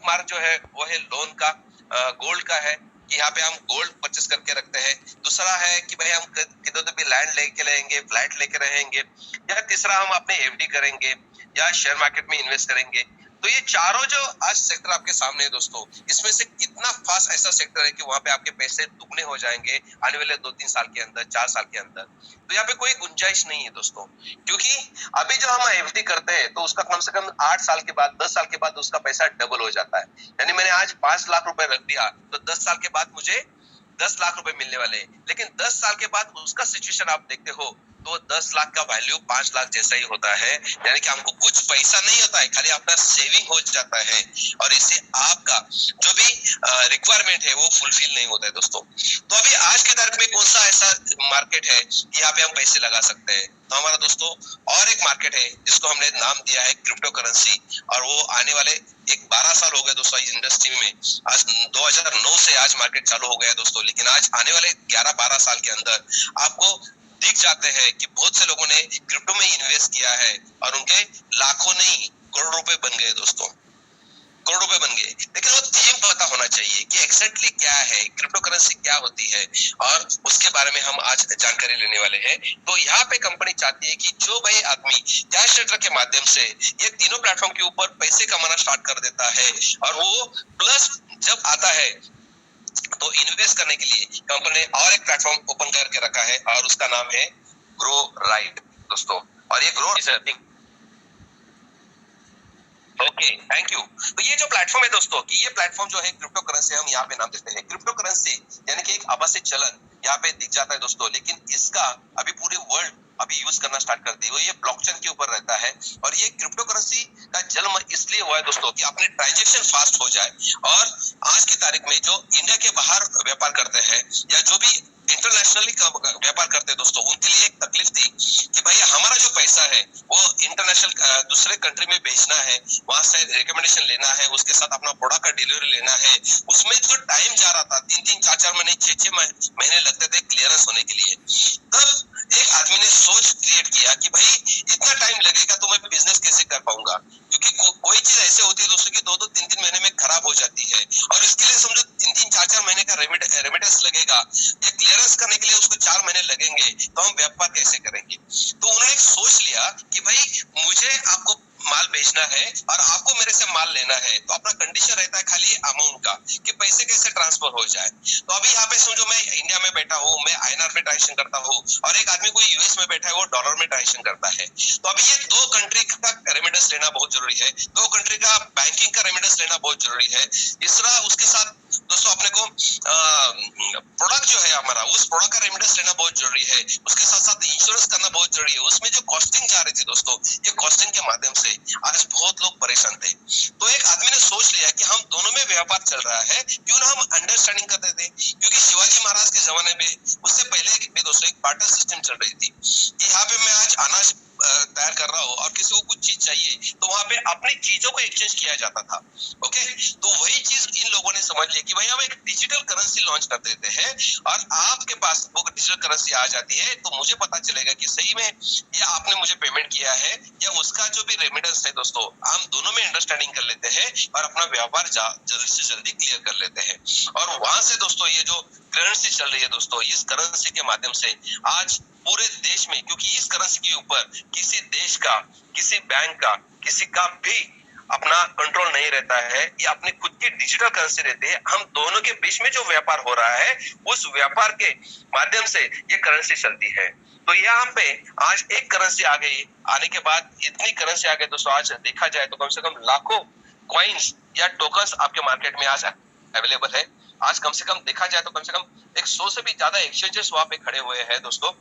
Mark जो है वो है लोन का, गोल्ड का है कि यहाँ पे हम गोल्ड परचेस करके रखते हैं। दूसरा है कि भाई हम किधर तो भी लैंड लेके रहेंगे, फ्लैट लेके रहेंगे, या तीसरा हम अपने एफडी करेंगे या शेयर मार्केट में इन्वेस्ट करेंगे। तो ये चारों जो आज सेक्टर आपके सामने है दोस्तों, इसमें से कितना फास्ट ऐसा सेक्टर है कि वहां पे आपके पैसे दुगने हो जाएंगे आने वाले 2-3 साल के अंदर, 4 साल के अंदर। तो यहाँ पे कोई गुंजाइश नहीं है दोस्तों, क्योंकि अभी जो हम एफडी करते हैं तो उसका कम से कम 8 साल के बाद, 10 साल के बाद उसका पैसा डबल हो जाता है। यानी मैंने आज 5 लाख रुपए रख दिया तो 10 साल के बाद मुझे 10 लाख रुपए मिलने वाले हैं। लेकिन 10 साल के बाद उसका सिचुएशन आप देखते हो तो 10 लाख का वैल्यू 5 लाख जैसा ही होता है। यानी कि हमको कुछ पैसा नहीं होता है, खाली अपना सेविंग हो जाता है और इससे आपका जो भी रिक्वायरमेंट है वो फुलफिल नहीं होता है दोस्तों। तो अभी आज के तारीख में कौन सा ऐसा मार्केट है कि यहाँ पे हम पैसे लगा सकते हैं? तो हमारा दोस्तों और एक मार्केट है जिसको हमने नाम दिया है क्रिप्टो करेंसी, और वो आने वाले 12 साल हो गए दोस्तों इस इंडस्ट्री में। आज 2009 से आज मार्केट चालू हो गया है दोस्तों, लेकिन आज आने वाले 11-12 साल के अंदर आपको दिख जाते हैं कि बहुत से लोगों ने क्रिप्टो में इन्वेस्ट किया है और उनके लाखों नहीं करोड़ रुपए बन गए दोस्तों, करोड़ रुपए बन गए। लेकिन वो थीम पता होना चाहिए कि एक्जैक्टली क्या है, क्रिप्टो करेंसी क्या होती है, और उसके बारे में हम आज जानकारी लेने वाले हैं। तो यहाँ पे कंपनी चाहती है कि जो भाई आदमी कैश ट्रेडर के माध्यम से ये तीनों प्लेटफॉर्म के ऊपर पैसे कमाना स्टार्ट कर देता है, और वो प्लस जब आता है तो इन्वेस्ट करने के लिए कंपनी ने और एक प्लेटफॉर्म ओपन करके रखा है और उसका नाम है ग्रो राइट दोस्तों। और ये ग्रो ओके, थैंक यू। तो ये जो प्लेटफॉर्म है दोस्तों, कि ये प्लेटफॉर्म जो है क्रिप्टो करेंसी, हम यहाँ पे नाम देते हैं क्रिप्टो करेंसी, यानी कि एक आभासी चलन यहाँ पे दिख जाता है दोस्तों। लेकिन इसका अभी पूरे वर्ल्ड अभी यूज करना स्टार्ट कर दी, वो ये ब्लॉकचेन के ऊपर रहता है। और ये क्रिप्टो करेंसी का जन्म इसलिए हुआ है दोस्तों कि अपने ट्रांजेक्शन फास्ट हो जाए, और आज की तारीख में जो इंडिया के बाहर व्यापार करते हैं या जो भी इंटरनेशनली व्यापार करते हैं दोस्तों, उनके लिए एक तकलीफ थी कि भाई हमारा जो पैसा है वो इंटरनेशनल दूसरे कंट्री में भेजना है, वहां से रिकमेंडेशन लेना है, उसके साथ अपना प्रोडक्ट का डिलीवरी लेना है। उसमें जो टाइम जा रहा था 3-3, 4-4 महीने, 6-6 महीने लगते थे क्लियरेंस होने के लिए। तब एक आदमी ने सोच क्रिएट किया कि भाई इतना टाइम लगेगा तो मैं बिजनेस कैसे कर पाऊंगा, क्योंकि कोई चीज ऐसे होती है दोस्तों कि 2-2, 3-3 महीने में खराब हो जाती है, और इसके लिए समझो 3-3, 4-4 महीने का रेमिटेंस लगेगा, ये क्लियरेंस करने के लिए उसको 4 महीने लगेंगे, तो हम व्यापार कैसे करेंगे? तो उन्होंने एक सोच लिया कि भाई मुझे आपको माल बेचना है और आपको मेरे से माल लेना है, तो अपना कंडीशन रहता है खाली अमाउंट का कि पैसे कैसे ट्रांसफर हो जाए। तो अभी यहाँ पे समझो मैं इंडिया में बैठा हूँ, मैं आईएनआर में ट्रांजेक्शन करता हूँ, और एक आदमी कोई यूएस में बैठा है वो डॉलर में ट्रांजेक्शन करता है। तो अभी ये 2 कंट्री का रेमिटेंस लेना बहुत जरूरी है, 2 कंट्री का बैंकिंग का रेमिटेंस लेना बहुत जरूरी है। तीसरा उसके साथ दोस्तों अपने को प्रोडक्ट जो है हमारा, उस प्रोडक्ट का रेमिटेंस लेना बहुत जरूरी है, उसके साथ साथ इंश्योरेंस करना बहुत जरूरी है। उसमें जो कॉस्टिंग जा रही थी दोस्तों, ये कॉस्टिंग के माध्यम से आज बहुत लोग परेशान थे। तो एक आदमी ने सोच लिया कि हम दोनों में व्यापार चल रहा है, क्यों ना हम अंडरस्टैंडिंग करते थे, क्योंकि शिवाजी महाराज के जमाने में उससे पहले भी दोस्तों एक बार्टर सिस्टम चल रही थी कि यहाँ पे मैं आज अनाज तैयार कर रहा हूँ और किसी को कुछ चीज चाहिए तो वहां पे अपनी चीजों को एक्सचेंज किया जाता था। ओके, तो वही चीज इन लोगों ने समझ लिया कि भाई हम एक डिजिटल करेंसी लॉन्च कर देते हैं और आपके पास वो डिजिटल करेंसी आ जाती है, तो मुझे पता चलेगा कि सही में ये आपने मुझे पेमेंट किया है या उसका जो भी रेमिटेंस है दोस्तों, हम दोनों में अंडरस्टैंडिंग कर लेते हैं और अपना व्यापार जल्दी से जल्दी क्लियर कर लेते हैं। और वहां से दोस्तों ये जो करेंसी चल रही है दोस्तों, इस करेंसी के माध्यम से आज पूरे देश में, क्योंकि इस करेंसी के ऊपर किसी देश का, किसी बैंक का, किसी का भी अपना कंट्रोल नहीं रहता है, ये अपनी खुद की डिजिटल करेंसी रहती है। हम दोनों के बीच में जो व्यापार हो रहा है उस व्यापार के माध्यम से ये करेंसी चलती है। तो यहाँ पे आज एक करेंसी आ गई, आने के बाद इतनी करेंसी आ गई दोस्तों, आज देखा जाए तो कम से कम लाखों कॉइन्स या टोकन्स आपके मार्केट में आज अवेलेबल है। आज कम से कम देखा जाए तो कम से कम 100 से भी ज्यादा एक्सचेंजेस वहां पे खड़े हुए हैं दोस्तों,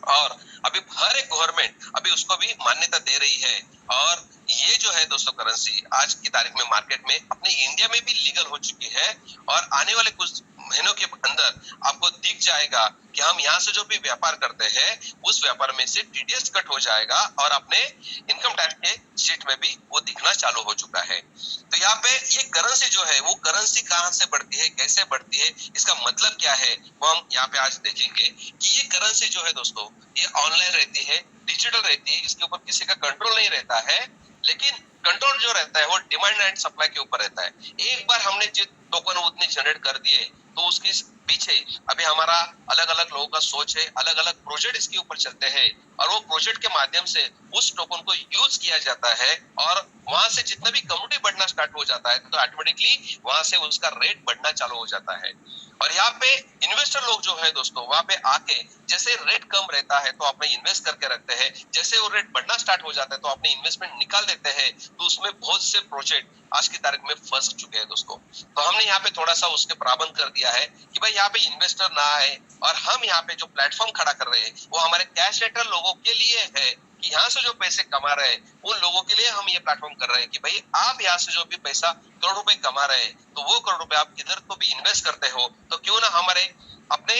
और अभी हर एक गवर्नमेंट अभी उसको भी मान्यता दे रही है। और ये जो है दोस्तों करेंसी आज की तारीख में मार्केट में अपने इंडिया में भी लीगल हो चुकी है, और आने वाले कुछ महीनों के अंदर आपको दिख जाएगा कि हम यहाँ से जो भी व्यापार करते हैं उस व्यापार में से टीडीएस कट हो जाएगा और अपने इनकम टैक्स के शीट में भी वो दिखना चालू हो चुका है। तो यहाँ पे ये करेंसी जो है वो करेंसी कहाँ से बढ़ती है, कैसे बढ़ती है, इसका मतलब क्या है, वो हम यहाँ पे आज देखेंगे कि ये करेंसी जो है दोस्तों ये ऑनलाइन रहती है, डिजिटल रहती है, इसके ऊपर किसी का कंट्रोल नहीं रहता है, लेकिन कंट्रोल जो रहता है वो डिमांड एंड सप्लाई के ऊपर रहता है। एक बार हमने जो टोकन उतने जनरेट कर दिए तो उसके पीछे अभी हमारा अलग अलग लोगों का सोच है, अलग अलग प्रोजेक्ट इसके ऊपर चलते हैं और वो प्रोजेक्ट के माध्यम से उस टोकन को यूज किया जाता है और वहां से जितना भी कम्युनिटी बढ़ना स्टार्ट हो जाता है तो ऑटोमेटिकली वहां से उसका रेट बढ़ना चालू हो जाता है। और यहाँ पे इन्वेस्टर लोग जो है दोस्तों वहां पे आके जैसे रेट कम रहता है तो अपने इन्वेस्ट करके रखते हैं, जैसे वो रेट बढ़ना स्टार्ट हो जाता है तो अपने इन्वेस्टमेंट निकाल देते हैं। तो उसमें बहुत से प्रोजेक्ट आज की तारीख में फंस चुके हैं दोस्तों। तो हमने यहाँ पे थोड़ा सा उसके प्रावधान कर दिया है कि भाई यहाँ पे इन्वेस्टर ना आए और हम यहाँ पे जो प्लेटफॉर्म खड़ा कर रहे हैं वो हमारे कैश रेटर लोगों के लिए है कि यहाँ से जो पैसे कमा रहे हैं उन लोगों के लिए हम ये प्लेटफॉर्म कर रहे हैं कि भाई आप यहाँ से जो भी पैसा करोड़ रुपए कमा रहे हैं तो वो करोड़ रुपए आप इधर तो भी इन्वेस्ट करते हो तो क्यों ना हमारे अपने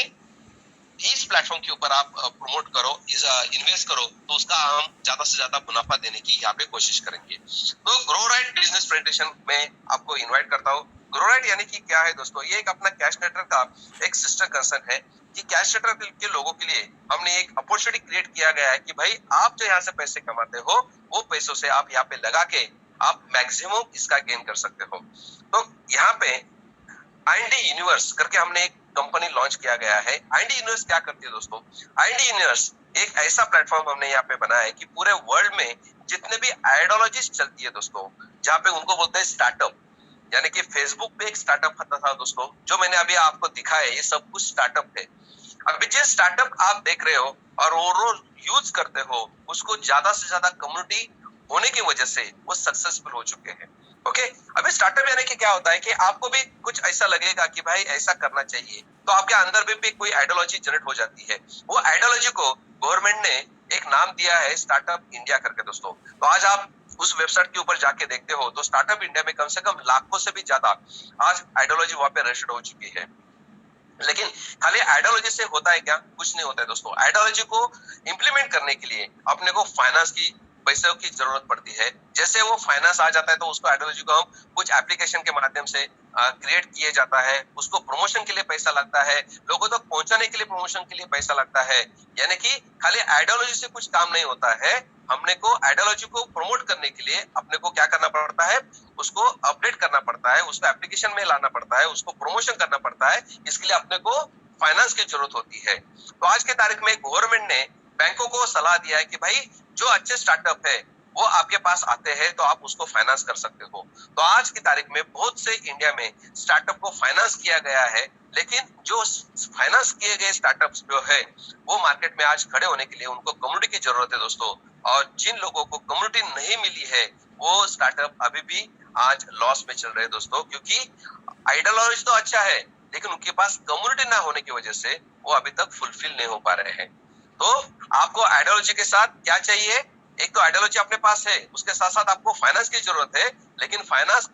इस प्लेटफॉर्म के ऊपर आप प्रमोट करो, इन्वेस्ट करो तो उसका हम ज्यादा से ज्यादा मुनाफा देने की यहाँ पे कोशिश करेंगे। तो ग्रो राइट बिजनेस प्रेजेंटेशन में आपको इनवाइट करता हूँ। ग्रो राइट यानी कि क्या है दोस्तों, ये एक अपना कैश नेटर का एक सिस्टर कंसर्न है कि कैश नेटर के लोगों के लिए हमने एक अपॉर्चुनिटी क्रिएट किया गया है कि भाई आप जो यहाँ से पैसे कमाते हो वो पैसों से आप यहाँ पे लगा के आप मैक्सिमम इसका गेन कर सकते हो। तो यहाँ पे आईएनडी यूनिवर्स करके हमने एक कंपनी लॉन्च किया गया है। आईएनडी यूनिवर्स क्या करती है दोस्तों, आईएनडी यूनिवर्स एक ऐसा प्लेटफॉर्म हमने यहाँ पे बनाया है कि पूरे वर्ल्ड में जितने भी आइडियोलॉजीज चलती है दोस्तों, जहाँ पे उनको बोलते हैं स्टार्टअप, यानी कि फेसबुक पे एक स्टार्टअप आता था दोस्तों, जो मैंने अभी आपको दिखाया ये सब कुछ स्टार्टअप है। अभी जिस स्टार्टअप आप देख रहे हो और वो रोज यूज करते हो उसको ज्यादा से ज्यादा कम्युनिटी होने की वजह से वो सक्सेसफुल हो चुके हैं। ओके, अभी स्टार्टअप यानी कि क्या होता है कि आपको भी कुछ ऐसा लगेगा कि भाई ऐसा करना चाहिए तो आपके अंदर भी कोई आइडियोलॉजी जनरेट हो जाती है। वो आइडियोलॉजी को गवर्नमेंट ने एक नाम दिया है स्टार्टअप इंडिया करके दोस्तों। तो आज आप उस वेबसाइट के ऊपर जाके देखते हो तो स्टार्टअप इंडिया में कम से कम लाखों से भी ज्यादा आज आइडियोलॉजी वहां पे रजिस्टर्ड हो चुकी है। लेकिन खाली आइडियोलॉजी से होता है क्या? कुछ नहीं होता है दोस्तों। आइडियोलॉजी को इंप्लीमेंट करने के लिए अपने को फाइनेंस की पैसों की जरूरत पड़ती है। जैसे वो फाइनेंस आ जाता है तो उसको आइडियोलॉजी को हम कुछ एप्लीकेशन के माध्यम से क्रिएट किए जाता है, उसको प्रमोशन के लिए पैसा लगता है, लोगों तक पहुंचाने के लिए प्रमोशन के लिए पैसा लगता है। यानी कि खाली आइडियोलॉजी से कुछ काम नहीं होता है, हमने को आइडियोलॉजी को प्रमोट करने के लिए अपने को क्या करना पड़ता है, उसको अपडेट करना पड़ता है, उसको एप्लीकेशन में लाना पड़ता है, उसको प्रमोशन करना पड़ता है। इसके लिए अपने को फाइनेंस की जरूरत होती है। तो आज के तारीख में गवर्नमेंट ने बैंकों को सलाह दिया है कि भाई जो अच्छे स्टार्टअप है वो आपके पास आते हैं तो आप उसको फाइनेंस कर सकते हो। तो आज की तारीख में बहुत से इंडिया में स्टार्टअप को फाइनेंस किया गया है, लेकिन जो फाइनेंस किए गए स्टार्टअप्स जो है वो मार्केट में आज खड़े होने के लिए उनको कम्युनिटी की जरूरत है दोस्तों। और जिन लोगों को कम्युनिटी नहीं मिली है वो स्टार्टअप अभी भी आज लॉस में चल रहे हैं दोस्तों, क्योंकि आइडियोलॉजी तो अच्छा है लेकिन उनके पास कम्युनिटी ना होने की वजह से वो अभी तक फुलफिल नहीं हो पा रहे हैं। तो आपको आइडियोलॉजी के साथ क्या चाहिए, एक तो आइडियोलॉजी अपने पास है, उसके साथ साथ आपको फाइनेंस की जरूरत है, लेकिन फाइनेंस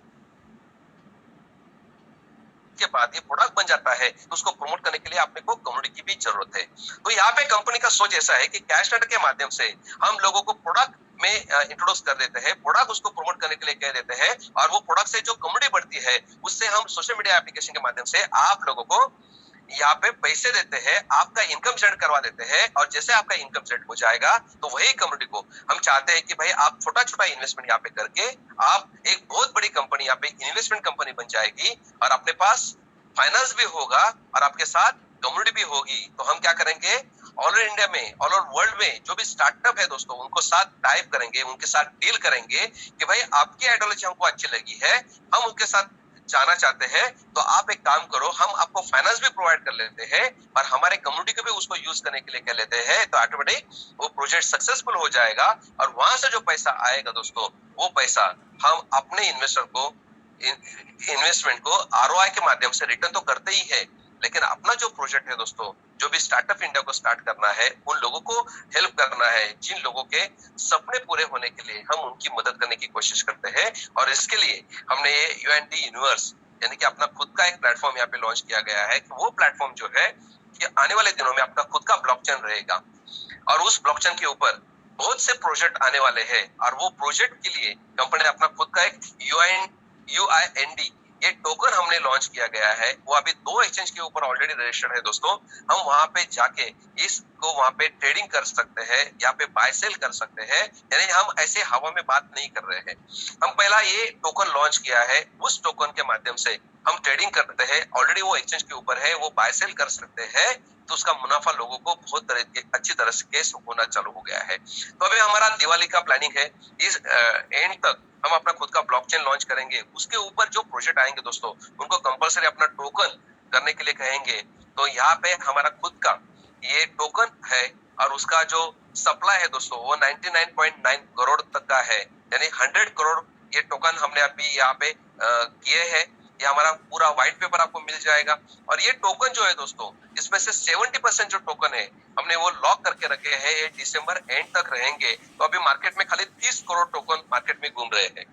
के बाद ये प्रोडक्ट बन जाता है तो उसको प्रमोट करने के लिए आपने को कम्युनिटी की भी जरूरत है। तो यहाँ पे कंपनी का सोच ऐसा है कि कैश नेट के माध्यम से हम लोगों को प्रोडक्ट में इंट्रोड्यूस कर देते हैं, प्रोडक्ट उसको प्रमोट करने के लिए कह देते हैं और वो प्रोडक्ट से जो कम्युनिटी बढ़ती है उससे हम सोशल मीडिया एप्लीकेशन के माध्यम से आप लोगों को यहाँ पे पैसे देते हैं, आपका इनकम जनरेट करवा देते हैं। और जैसे आपका इनकम जनरेट हो जाएगा तो वही कम्युनिटी को हम चाहते हैं कि भाई आप छोटा छोटा इन्वेस्टमेंट यहाँ पे करके आप एक बहुत बड़ी कंपनी यहाँ पे इन्वेस्टमेंट कंपनी बन जाएगी और अपने पास फाइनेंस भी होगा और आपके साथ कम्युनिटी भी होगी। तो हम क्या करेंगे, ऑल ओवर इंडिया में, ऑल ओवर वर्ल्ड में जो भी स्टार्टअप है दोस्तों उनको साथ टाइप करेंगे, उनके साथ डील करेंगे कि भाई आपकी आइडियोलॉजी हमको अच्छी लगी है, हम उनके साथ जाना चाहते हैं तो आप एक काम करो, हम आपको फाइनेंस भी प्रोवाइड कर लेते हैं और हमारे कम्युनिटी को भी उसको यूज करने के लिए कह लेते हैं। तो ऑटोमेटिक वो प्रोजेक्ट सक्सेसफुल हो जाएगा और वहां से जो पैसा आएगा दोस्तों वो पैसा हम अपने इन्वेस्टर को इन्वेस्टमेंट को आरओआई के माध्यम से रिटर्न तो करते ही है, लेकिन अपना जो प्रोजेक्ट है दोस्तों, जो भी स्टार्टअप इंडिया को स्टार्ट करना है, उन लोगों को हेल्प करना है जिन लोगों के सपने पूरे होने के लिए हम उनकी मदद करने की कोशिश करते हैं। और इसके लिए हमने ये यूएनडी यूनिवर्स यानी कि अपना खुद का एक प्लेटफॉर्म यहाँ पे लॉन्च किया गया है कि वो प्लेटफॉर्म जो है कि आने वाले दिनों में अपना खुद का ब्लॉकचेन रहेगा और उस ब्लॉकचेन के ऊपर बहुत से प्रोजेक्ट आने वाले हैं और वो प्रोजेक्ट के लिए कंपनी ने अपना खुद का एक यूआईएनडी ये टोकन हमने लॉन्च किया गया है, वो अभी 2 एक्सचेंज के ऊपर ऑलरेडी रजिस्टर्ड है दोस्तों। हम वहां पे जाके इसको वहां पे ट्रेडिंग कर सकते हैं, यहाँ पे बाय सेल कर सकते हैं, यानी हम ऐसे हवा में बात नहीं कर रहे हैं। हम पहला ये टोकन लॉन्च किया है, उस टोकन के माध्यम से हम ट्रेडिंग करते हैं, ऑलरेडी वो एक्सचेंज के ऊपर है, वो बाय सेल कर सकते हैं, तो उसका मुनाफा लोगों को बहुत अच्छी तरह से होना चालू हो गया है। तो अभी हमारा दिवाली का प्लानिंग है, इस एंड तक हम अपना खुद का ब्लॉकचेन लॉन्च करेंगे। उसके ऊपर जो प्रोजेक्ट आएंगे दोस्तों, उनको कंपलसरी अपना टोकन करने के लिए कहेंगे। तो यहाँ पे हमारा खुद का ये टोकन है और उसका जो सप्लाई है दोस्तों वो 99.9 करोड़ तक का है, यानी 100 करोड़ ये टोकन हमने अभी यहाँ पे किए हैं। ये हमारा पूरा व्हाइट पेपर आपको मिल जाएगा। और ये टोकन जो है दोस्तों, इसमें से 70% जो टोकन है हमने वो लॉक करके रखे हैं, ये दिसंबर एंड तक रहेंगे। तो अभी मार्केट में खाली 30 करोड़ टोकन मार्केट में घूम रहे हैं।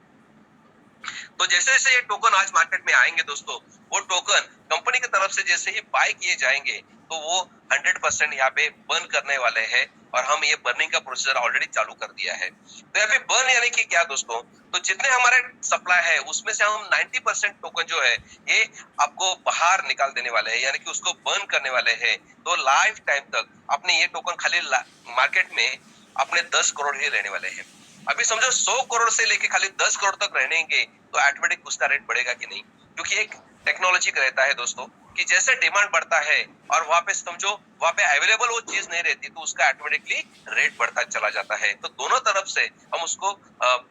तो जैसे जैसे ये टोकन आज मार्केट में आएंगे दोस्तों, वो टोकन कंपनी की तरफ से जैसे ही बाय किए जाएंगे तो वो 100% यहाँ पे बर्न करने वाले हैं। और हम ये बर्निंग का प्रोसीजर ऑलरेडी चालू कर दिया है। तो यहाँ पे बर्न यानी कि क्या दोस्तों, तो जितने हमारे सप्लाई है उसमें से हम 90% टोकन जो है ये आपको बाहर निकाल देने वाले हैं, यानी कि उसको बर्न करने वाले हैं। तो लाइफ टाइम तक अपने ये टोकन खाली मार्केट में अपने 10 करोड़ ही रहने वाले हैं। अभी समझो 100 करोड़ से लेके खाली 10 करोड़ तक रहेंगे तो ऑटोमेटिक उसका रेट बढ़ेगा कि नहीं, क्योंकि एक टेक्नोलॉजी का रहता है दोस्तों कि जैसे डिमांड बढ़ता है और वहां पे समझो वहां पे अवेलेबल वो चीज नहीं रहती तो उसका ऑटोमेटिकली रेट बढ़ता चला जाता है। तो दोनों तरफ से हम उसको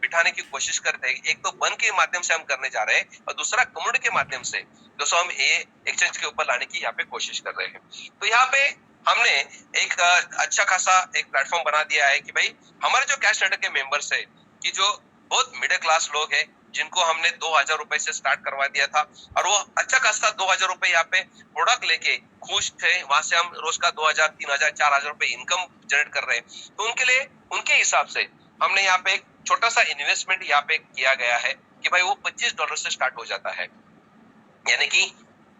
बिठाने की कोशिश करते हैं। एक तो बन के माध्यम से हम करने जा रहे हैं और दूसरा कम्युनिटी के माध्यम से दोस्तों हम ये एक्सचेंज के ऊपर लाने की यहाँ पे कोशिश कर रहे हैं। तो यहाँ पे हमने एक अच्छा खासा एक प्लेटफॉर्म बना दिया है कि भाई हमारे जो कैश ट्रेडर के मेंबर्स है, कि जो बहुत मिडिल क्लास लोग हैं, जिनको हमने 2000 रुपए से स्टार्ट करवा दिया था और वो अच्छा खासा 2000 रुपए यहाँ पे प्रोडक्ट लेके खुश थे। वहां से हम रोज का 2000, 3000, 4000 रुपए इनकम जनरेट कर रहे हैं। तो उनके लिए उनके हिसाब से हमने यहाँ पे एक छोटा सा इन्वेस्टमेंट यहाँ पे किया गया है कि भाई वो $25 से स्टार्ट हो जाता है, यानी कि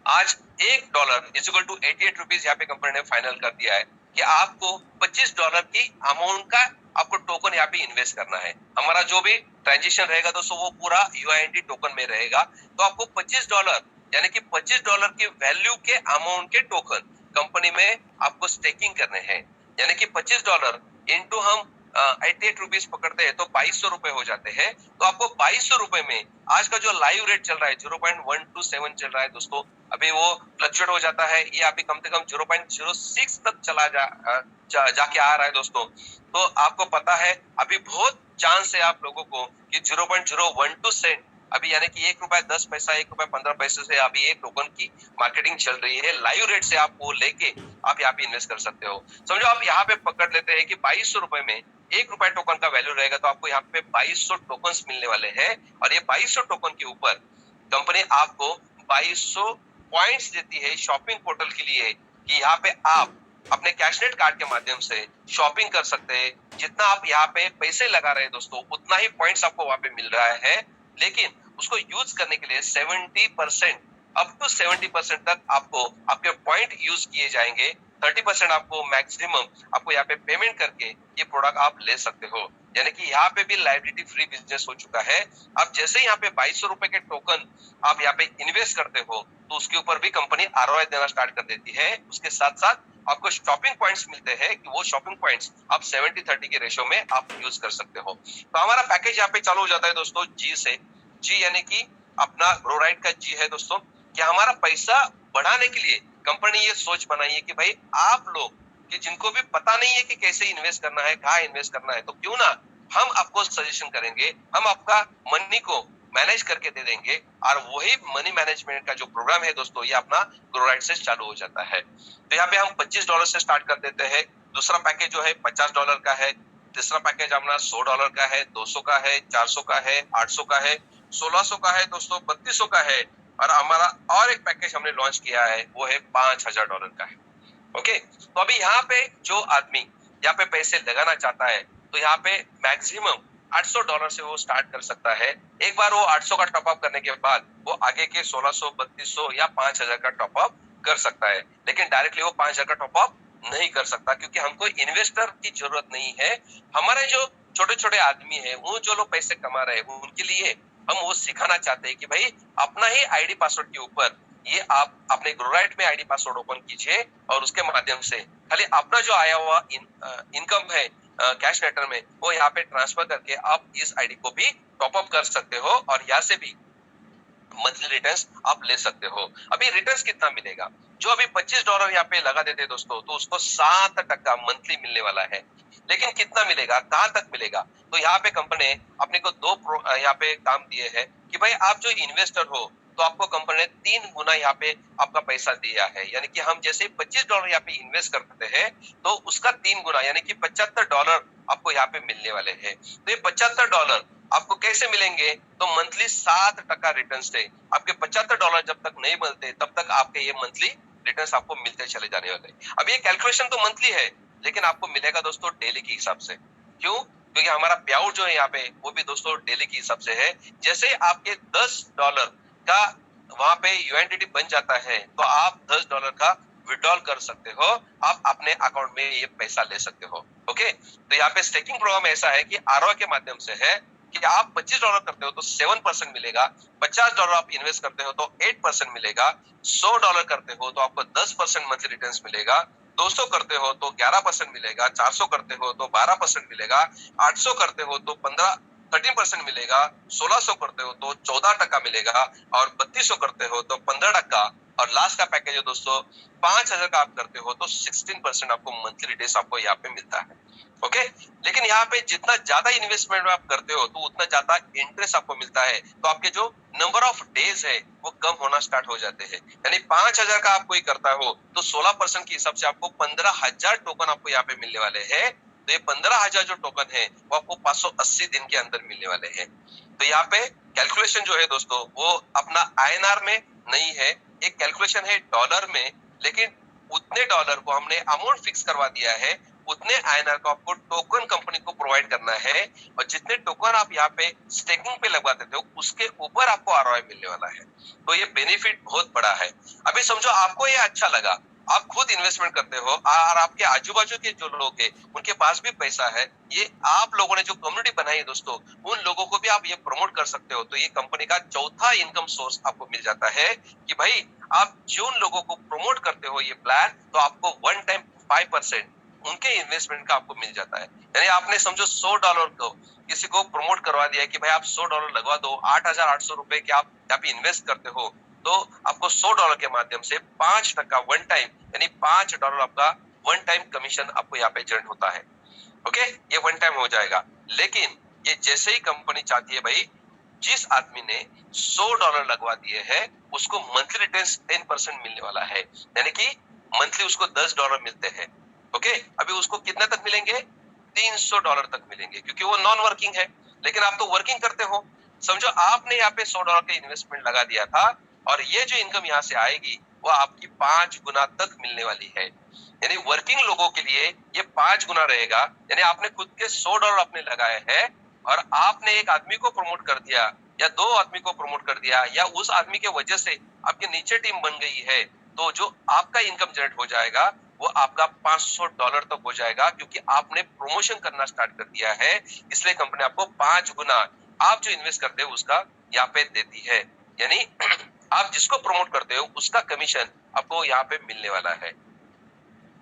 आज $1 इज इक्वल टू 88 रुपीज यहाँ पे कंपनी ने फाइनल कर दिया है कि आपको $25 की अमाउंट का आपको टोकन यहाँ पे इन्वेस्ट करना है। हमारा जो भी ट्रांजेक्शन रहेगा दोस्तों वो पूरा UINT टोकन में रहेगा। तो आपको $25 यानी कि $25 की वैल्यू के अमाउंट के टोकन कंपनी में आपको स्टेकिंग करने हैं, यानी कि $25 इंटू हम 88 रुपीज पकड़ते हैं तो 2200 रुपए हो जाते हैं। तो आपको 2200 रुपए में आज का जो लाइव रेट चल रहा है 0.127 चल रहा है दोस्तों, अभी वो फ्लक्चुएट हो जाता है, ये अभी कम से कम 0.06 तक जाके आ रहा है दोस्तों। तो आपको पता है अभी बहुत चांस है आप लोगों को कि 0.012 सेंट अभी, यानी कि ₹1.10, ₹1.15 से अभी एक टोकन की मार्केटिंग चल रही है। लाइव रेट से आप वो लेके आप यहाँ पे इन्वेस्ट कर सकते हो। समझो आप यहाँ पे पकड़ लेते हैं कि 2200 रुपए में ₹1 टोकन का वैल्यू रहेगा, तो आपको यहाँ पे 2200 टोकन मिलने वाले हैं। और ये 2200 टोकन के ऊपर कंपनी आपको 2200 पॉइंट्स देती है शॉपिंग पोर्टल के लिए, कि यहाँ पे आप अपने कैशनेट कार्ड के माध्यम से शॉपिंग कर सकते हैं। जितना आप यहाँ पे पैसे लगा रहे हैं दोस्तों, उतना ही पॉइंट्स आपको वहां पे मिल रहा है। लेकिन उसको यूज करने के लिए 70% अप टू 70% तक आपको आपके पॉइंट यूज किए जाएंगे। 30% आपको मैक्सिमम आपको यहाँ पे पेमेंट करके ये प्रोडक्ट आप ले सकते हो, यानी कि यहाँ पे भी लाइबिलिटी फ्री बिजनेस हो चुका है। अब जैसे यहाँ पे 2200 रुपए के टोकन आप यहाँ पे इन्वेस्ट करते हो तो उसके ऊपर भी कंपनी ROI देना स्टार्ट कर देती है। उसके साथ साथ आपको शॉपिंग पॉइंट्स मिलते हैं कि वो शॉपिंग पॉइंट्स आप 70-30 के रेशो में आप यूज कर सकते हो। तो हमारा पैकेज यहाँ पे चालू हो जाता है दोस्तों जी से। जी यानी कि अपना ग्रोराइट का जी है दोस्तों, कि हमारा पैसा बढ़ाने के लिए कंपनी ये सोच बनाई है कि भाई आप लोग कि जिनको भी पता नहीं है कि कैसे इन्वेस्ट करना है, कहाँ इन्वेस्ट करना है, तो क्यों ना हम आपको सजेशन करेंगे, हम आपका मनी को मैनेज करके दे देंगे। और वही मनी मैनेजमेंट का जो प्रोग्राम है दोस्तों, ये अपना ग्रोराइट से चालू हो जाता है। तो यहाँ पे हम $25 से स्टार्ट कर देते हैं। दूसरा पैकेज जो है $50 का है। तीसरा पैकेज अपना $100 का है, 200 का है, 400 का है, 800 का है, 1600 का है दोस्तों, 3200 का है। और हमारा और एक पैकेज हमने लॉन्च किया है वो है $5000 का है। ओके, तो अभी यहाँ पे जो आदमी यहाँ पे पैसे लगाना चाहता है तो यहाँ पे मैक्सिमम $800 से वो स्टार्ट कर सकता है। एक बार वो 800 का टॉपअप करने के बाद वो आगे के 1600, 3200 या 5000 का टॉपअप कर सकता है। लेकिन डायरेक्टली वो 5000 का टॉपअप नहीं कर सकता, क्योंकि हमको इन्वेस्टर की जरूरत नहीं है। हमारे जो छोटे छोटे आदमी है, वो जो लोग पैसे कमा रहे हैं उनके लिए हम वो सिखाना चाहते हैं कि भाई अपना ही आईडी पासवर्ड के ऊपर ये आप अपने ग्रोराइट में आईडी पासवर्ड ओपन कीजिए और उसके माध्यम से खाली अपना जो आया हुआ इनकम है कैश लेटर में वो यहाँ पे ट्रांसफर करके आप इस आईडी को भी टॉप अप कर सकते हो और यहाँ से भी मंथली रिटर्न्स आप ले सकते हो। अभी रिटर्न्स कितना मिलेगा, जो अभी $25 यहाँ पे लगा देते दोस्तों, तो उसको 7% मंथली मिलने वाला है। लेकिन कितना मिलेगा, कहाँ तक मिलेगा, तो यहाँ पे कंपनी ने अपने को यहाँ पे काम दिए हैं कि भाई आप जो इन्वेस्टर हो तो आपको कंपनी ने 3 गुना यहाँ पे आपका पैसा दिया है। यानी कि हम जैसे $25 यहाँ पे इन्वेस्ट करते हैं तो उसका 3 गुना यानी कि $75 आपको यहाँ पे मिलने वाले हैं। तो ये $75 आपको कैसे मिलेंगे, तो मंथली 7% रिटर्न से आपके $75 जब तक नहीं मिलते तब तक आपके ये मंथली रिटर्न आपको मिलते चले जाने वाले। अब ये कैलकुलेशन तो मंथली है लेकिन आपको मिलेगा दोस्तों डेली के हिसाब से। क्यों, क्योंकि हमारा पे आउट जो है यहाँ पे वो भी दोस्तों डेली के हिसाब से है। जैसे आपके $10 का वहां पे यूएनडीटी बन जाता है तो आप $10 का विड्रॉल कर सकते हो, आप अपने अकाउंट में ये पैसा ले सकते हो। ओके, तो यहाँ पे स्टेकिंग प्रोग्राम ऐसा है कि आरओआई के माध्यम से है कि आप $25 करते हो तो 7% मिलेगा, $50 आप इन्वेस्ट करते हो तो 8% मिलेगा, $100 करते हो तो आपको 10% मंथली रिटर्न्स मिलेगा, 200 करते हो तो 11% मिलेगा, 400 करते हो तो 12% मिलेगा, 800 करते हो तो 13% मिलेगा, 1600 करते हो तो 14% मिलेगा और 3200 करते हो तो 15%। और लास्ट का पैकेज है दोस्तों 5000 का आप करते हो तो 16% आपको मंथली रिटर्न्स आपको यहाँ पे मिलता है। ओके, लेकिन यहाँ पे जितना ज्यादा इन्वेस्टमेंट आप करते हो तो उतना ज्यादा इंटरेस्ट आपको मिलता है। तो आपके जो नंबर ऑफ डेज है वो कम होना स्टार्ट हो जाते हैं। यानी 5000 का आप कोई करता हो तो 16% के हिसाब से आपको 15000 टोकन आपको यहाँ पे मिलने वाले हैं। तो ये 15000 जो टोकन है वो आपको 580 दिन के अंदर मिलने वाले हैं। तो यहाँ पे कैलकुलेशन जो है दोस्तों वो अपना आईएनआर में नहीं है, एक कैलकुलेशन है डॉलर में, लेकिन उतने डॉलर को हमने अमाउंट फिक्स करवा दिया है, उतने आईएनआर को आपको टोकन कंपनी को प्रोवाइड करना है और जितने टोकन आप यहाँ पे स्टेकिंग पे लगवा देते हो उसके ऊपर आपको आरओआई मिलने वाला है। तो ये बेनिफिट बहुत बड़ा है। अभी समझो आपको ये अच्छा लगा, आप खुद इन्वेस्टमेंट करते हो और आपके आजू बाजू के जो लोग हैं उनके पास भी पैसा है, ये आप लोगों ने जो कम्युनिटी बनाई है दोस्तों उन लोगों को भी आप ये प्रमोट कर सकते हो। तो ये कंपनी का चौथा इनकम सोर्स आपको मिल जाता है कि भाई आप जिन लोगों को प्रमोट करते हो ये प्लान, तो आपको वन टाइम 5% उनके इन्वेस्टमेंट का आपको मिल जाता है। यानी आपने समझो $100 को किसी को प्रमोट करवा दिया कि भाई आप $100 लगवा दो, 8800 रुपए के आप यहाँ पे इन्वेस्ट करते हो तो आपको $100 के माध्यम से 5% वन टाइम यानी $5 आपका वन टाइम कमीशन आपको यहाँ पे जनरेट होता है। ओके, ये वन टाइम हो जाएगा। लेकिन ये जैसे ही कंपनी चाहती है भाई जिस आदमी ने $100 लगवा दिए हैं उसको मंथली रिटर्न्स 10% मिलने वाला है, यानी कि मंथली उसको $10 मिलते हैं। ओके, अभी उसको कितना तक मिलेंगे, $300 तक मिलेंगे क्योंकि वो नॉन वर्किंग है। लेकिन आप तो वर्किंग करते हो, समझो आपने यहाँ पे $100 का इन्वेस्टमेंट लगा दिया था और ये जो इनकम यहाँ से आएगी वो आपकी 5 गुना तक मिलने वाली है। यानी वर्किंग लोगों के लिए ये 5 गुना रहेगा। यानी आपने खुद के $100 अपने लगाए हैं और आपने एक आदमी को प्रमोट कर दिया या 2 आदमी को प्रमोट कर दिया या उस आदमी के वजह से आपके नीचे टीम बन गई है, तो जो आपका इनकम जनरेट हो जाएगा वो आपका $500 तक हो जाएगा क्योंकि आपने प्रमोशन करना स्टार्ट कर दिया है। इसलिए कंपनी आपको 5 गुना आप जो इन्वेस्ट करते हो उसका यहाँ पे देती है। यानी आप जिसको प्रमोट करते हो उसका कमीशन आपको यहाँ पे मिलने वाला है।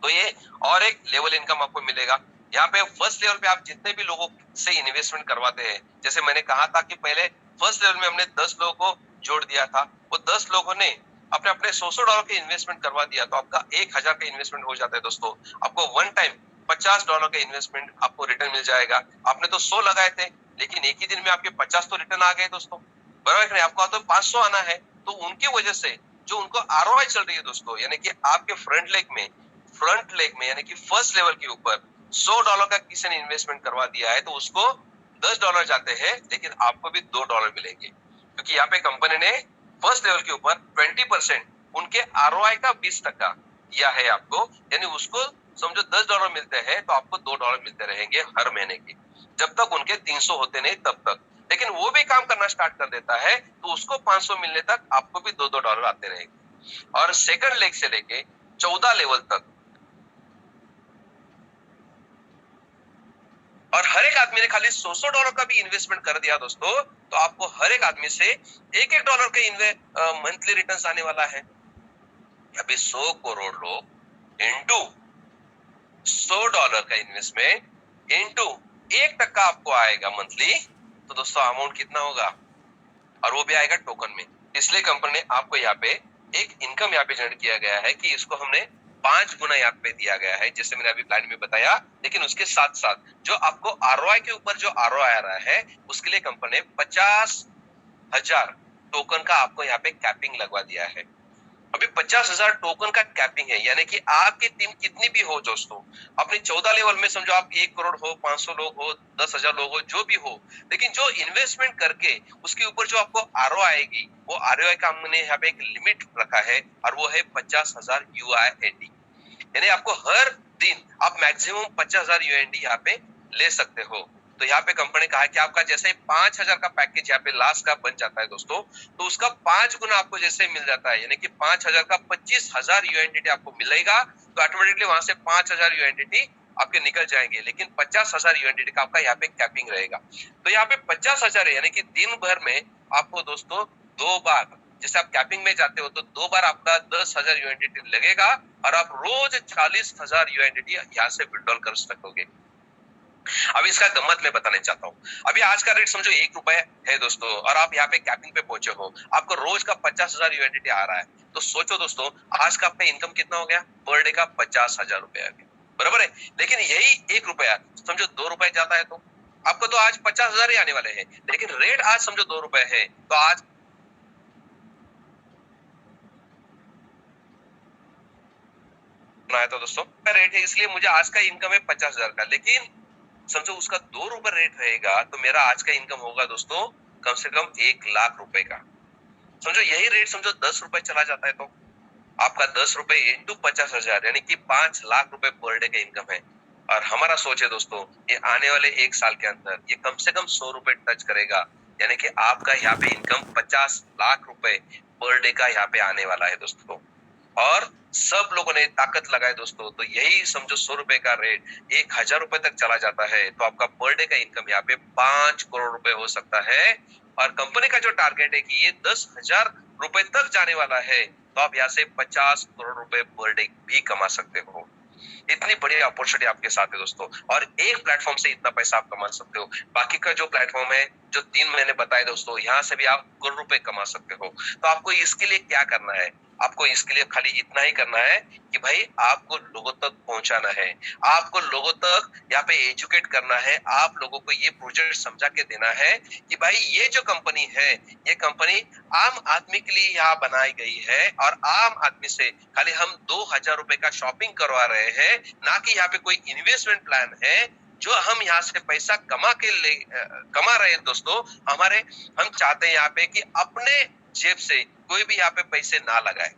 तो ये और एक लेवल इनकम आपको मिलेगा। यहाँ पे फर्स्ट लेवल पे आप जितने भी लोगों से इन्वेस्टमेंट करवाते हैं, जैसे मैंने कहा था कि पहले फर्स्ट लेवल में हमने 10 लोगों को जोड़ दिया था, वो 10 लोगों ने अपने अपने $100 के इन्वेस्टमेंट करवा दिया तो आपका 1000 का इन्वेस्टमेंट हो जाता है दोस्तों। आपको वन टाइम $50 का इन्वेस्टमेंट आपको रिटर्न मिल जाएगा। आपने तो 100 लगाए थे लेकिन एक ही दिन में आपके 50 तो रिटर्न आ गए दोस्तों, बराबर नहीं, आपको तो 500 आना है। तो उनकी वजह से जो उनको आरओआई चल रही है दोस्तों, यानी कि आपके फ्रंट लेग में यानी कि फर्स्ट लेवल के ऊपर $100 का किसी ने इन्वेस्टमेंट करवा दिया है तो उसको $10 जाते हैं लेकिन आपको भी $2 मिलेंगे क्योंकि यहाँ पे कंपनी ने फर्स्ट लेवल के ऊपर 20% उनके आरओआई का 20% दिया है आपको। यानी उसको समझो $10 मिलते हैं तो आपको $2 मिलते रहेंगे हर महीने के, जब तक उनके 300 होते नहीं तब तक। लेकिन वो भी काम करना स्टार्ट कर देता है तो उसको 500 मिलने तक आपको भी $2 आते रहेंगे। और सेकंड लेग से लेके 14 लेवल तक और हर एक आदमी ने खाली $100 का भी इन्वेस्टमेंट कर दिया दोस्तों, तो आपको हर एक आदमी से $1 का मंथली रिटर्न्स आने वाला है। अभी 100 करोड़ लोग इंटू $100 का इन्वेस्टमेंट इंटू 1% आपको आएगा मंथली, तो दोस्तों अमाउंट कितना होगा, और वो भी आएगा टोकन में। इसलिए कंपनी ने आपको यहाँ पे एक इनकम यहाँ पे जनरेट किया गया है कि इसको हमने 5 गुना यहाँ पे दिया गया है, जैसे मैंने अभी प्लान में बताया। लेकिन उसके साथ साथ जो आपको आरओआई के ऊपर जो आरओआई आ रहा है, उसके लिए कंपनी ने 50,000 टोकन का आपको यहाँ पे कैपिंग लगवा दिया है। अभी 50,000 टोकन का कैपिंग है, यानी कि आपकी टीम कितनी भी हो दोस्तों, अपनी 14 लेवल में समझो आप 1 करोड़ हो, 500 लोग हो, 10,000 लोग हो, जो भी हो, लेकिन जो इन्वेस्टमेंट करके उसके ऊपर जो आपको आरओआई आएगी, वो आरओआई का हमने यहाँ पे एक लिमिट रखा है, और वो है 50,000 यूआईएनडी। यानी आपको हर दिन आप मैक्सिमम 50,000 यूएनडी यहाँ पे ले सकते हो। तो यहाँ पे कंपनी ने कहा है कि आपका जैसे 5,000 का पैकेज यहाँ पे लास्ट का बन जाता है दोस्तों, तो उसका 5 गुना आपको जैसे मिल जाता है, यानी कि 5,000 का 25,000 यूएनडी आपको मिलेगा, तो ऑटोमेटिकली वहां से 5,000 यूएनडी आपके निकल जाएंगे। लेकिन 50,000 यूएनडी का आपका यहाँ पे कैपिंग रहेगा। तो यहाँ पे 50,000 है, यानी कि दिन भर में आपको दोस्तों 2 बार, जैसे आप कैपिंग में जाते हो तो 2 बार आपका 10,000 यूएनडी लगेगा, और आप रोज 40,000 यूएनडी यहाँ से विड्रॉल कर सकोगे। अभी इसका गम्मत मैं बताने चाहता हूँ। अभी आज का रेट समझो ₹1 है दोस्तों, और आप यहाँ पे कैपिंग पे पहुंचे हो, आपको रोज का 50,000 यूएनडी आ रहा है, तो सोचो दोस्तों आज का आपका इनकम कितना हो गया, पर डे का 50,000 रुपए आ गया, बराबर है। लेकिन यही ₹1 समझो ₹2 जाता है, तो आपको तो आज 50,000 ही आने वाले हैं, लेकिन रेट आज समझो ₹2 है, तो आज तो दोस्तों रेट है, इसलिए मुझे आज का इनकम है 50,000 का, लेकिन समझो उसका ₹2 रेट रहेगा, तो मेरा आज का इनकम होगा दोस्तों कम से कम 1,00,000 रुपए का। समझो यही रेट समझो ₹10 चला जाता है, तो आपका ₹10 इंटू 50,000 यानी कि 5,00,000 रुपए पर डे का इनकम है। और हमारा सोच है दोस्तों, ये आने वाले 1 साल के अंदर ये कम से कम ₹100 टच करेगा, यानी कि आपका यहाँ पे इनकम 50,00,000 रुपए पर डे का यहाँ पे आने वाला है दोस्तों। और सब लोगों ने ताकत लगाए दोस्तों, तो यही समझो ₹100 का रेट 1,000 रुपए तक चला जाता है, तो आपका पर डे का इनकम यहाँ पे 5 करोड़ रुपए हो सकता है। और कंपनी का जो टारगेट है कि ये 10,000 रुपए तक जाने वाला है, तो आप यहाँ से 50 करोड़ रुपए पर डे भी कमा सकते हो। इतनी बड़ी अपॉर्चुनिटी आपके साथ है दोस्तों, और एक प्लेटफॉर्म से इतना पैसा आप कमा सकते हो। बाकी का जो प्लेटफॉर्म है, जो 3 मैंने बताए दोस्तों, यहाँ से भी आप करोड़ रुपए कमा सकते हो। तो आपको इसके लिए क्या करना है, आपको इसके लिए खाली इतना ही करना है कि भाई आपको लोगों तक पहुंचाना है, आपको लोगों तक यहाँ पे एजुकेट करना है, आप लोगों को ये प्रोजेक्ट समझा के देना है कि भाई ये जो कंपनी है, ये कंपनी आम आदमी के लिए यहाँ बनाई गई है, और आम आदमी से खाली हम 2,000 रुपए का शॉपिंग करवा रहे हैं, ना कि यहाँ पे कोई इन्वेस्टमेंट प्लान है जो हम यहाँ से पैसा कमा रहे हैं दोस्तों। हम चाहते हैं यहाँ पे कि अपने जेब से कोई भी यहाँ पे पैसे ना लगाए।